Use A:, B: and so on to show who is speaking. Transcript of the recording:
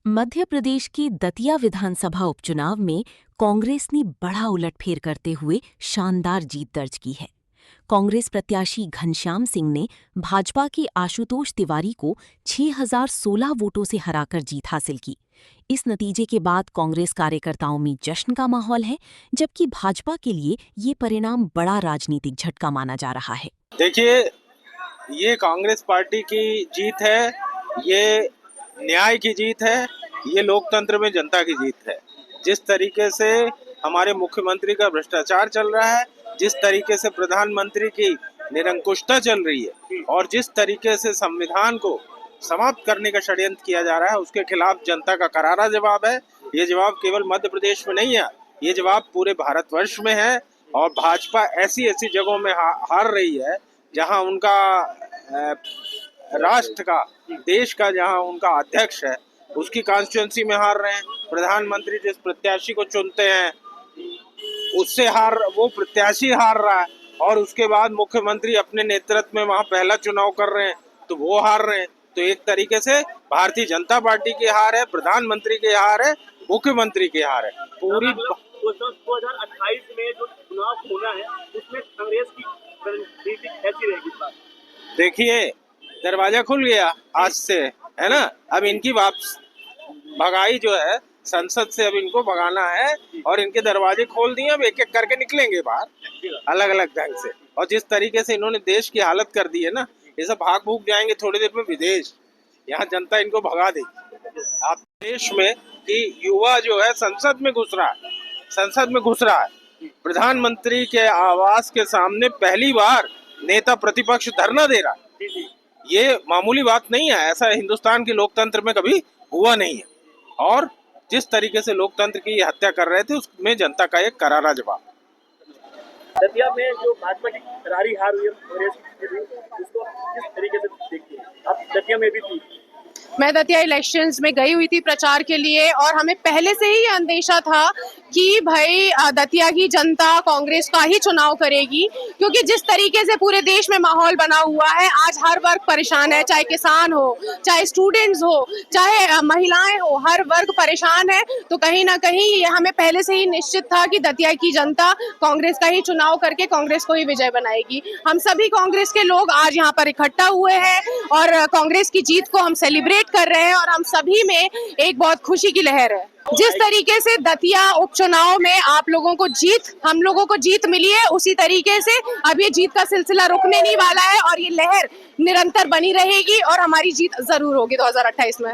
A: मध्य प्रदेश की दतिया विधानसभा उपचुनाव में कांग्रेस ने बड़ा उलटफेर करते हुए शानदार जीत दर्ज की है। कांग्रेस प्रत्याशी घनश्याम सिंह ने भाजपा के आशुतोष तिवारी को 6016 वोटों से हराकर जीत हासिल की। इस नतीजे के बाद कांग्रेस कार्यकर्ताओं में जश्न का माहौल है, जबकि भाजपा के लिए ये परिणाम बड़ा राजनीतिक झटका माना जा रहा है।
B: देखिए, ये कांग्रेस पार्टी की जीत है, ये न्याय की जीत है, ये लोकतंत्र में जनता की जीत है। जिस तरीके से हमारे मुख्यमंत्री का भ्रष्टाचार चल रहा है, जिस तरीके से प्रधानमंत्री की निरंकुशता चल रही है और जिस तरीके से संविधान को समाप्त करने का षड्यंत्र किया जा रहा है, उसके खिलाफ जनता का करारा जवाब है। ये जवाब केवल मध्य प्रदेश में नहीं है, ये जवाब पूरे भारतवर्ष में है। और भाजपा ऐसी ऐसी जगहों में हार रही है जहां उनका राष्ट्र का, देश का, जहां उनका अध्यक्ष है, उसकी कॉन्स्टिट्यूंसी में हार रहे हैं। प्रधानमंत्री जिस प्रत्याशी को चुनते हैं उससे वो प्रत्याशी हार रहा है, और उसके बाद मुख्यमंत्री अपने नेतृत्व में वहां पहला चुनाव कर रहे हैं तो वो हार रहे हैं। तो एक तरीके से भारतीय जनता पार्टी की हार है, प्रधानमंत्री की हार है, मुख्यमंत्री की हार है। पूरी
C: 2028 में जो चुनाव होना है उसमें कांग्रेस की रणनीति कैसी रहेगी इस बार?
B: देखिए, दरवाजा खुल गया आज से, है ना। अब इनकी वापस भगाई जो है, संसद से अब इनको भगाना है और इनके दरवाजे खोल दिए। अब एक एक करके निकलेंगे बाहर अलग अलग ढंग से। और जिस तरीके से इन्होंने देश की हालत कर दी है ना, ये सब भाग भूग जाएंगे थोड़ी देर में विदेश। यहाँ जनता इनको भगा देगी। आप देश में कि युवा जो है संसद में घुस रहा है, प्रधानमंत्री के आवास के सामने पहली बार नेता प्रतिपक्ष धरना दे रहा है। ये मामूली बात नहीं है, ऐसा हिंदुस्तान के लोकतंत्र में कभी हुआ नहीं है। और जिस तरीके से लोकतंत्र की हत्या कर रहे थे, उसमें जनता का एक करारा जवाब।
C: दतिया में जो भाजपा की करारी हार हुई है कांग्रेस की, उसको किस तरीके से देखती है आप? दतिया में भी थी।
D: मैं दतिया इलेक्शंस में गई हुई थी प्रचार के लिए, और हमें पहले से ही अंदेशा था कि भाई दतिया की जनता कांग्रेस का ही चुनाव करेगी, क्योंकि जिस तरीके से पूरे देश में माहौल बना हुआ है, आज हर वर्ग परेशान है, चाहे किसान हो, चाहे स्टूडेंट्स हो, चाहे महिलाएं हो, हर वर्ग परेशान है। तो कहीं ना कहीं ये हमें पहले से ही निश्चित था कि दतिया की जनता कांग्रेस का ही चुनाव करके कांग्रेस को ही विजय बनाएगी। हम सभी कांग्रेस के लोग आज यहाँ पर इकट्ठा हुए हैं और कांग्रेस की जीत को हम सेलिब्रेट कर रहे हैं, और हम सभी में एक बहुत खुशी की लहर है। जिस तरीके से दतिया उपचुनाव में आप लोगों को हम लोगों को जीत मिली है, उसी तरीके से अब ये जीत का सिलसिला रुकने नहीं वाला है और ये लहर निरंतर बनी रहेगी और हमारी जीत जरूर होगी 2028 में।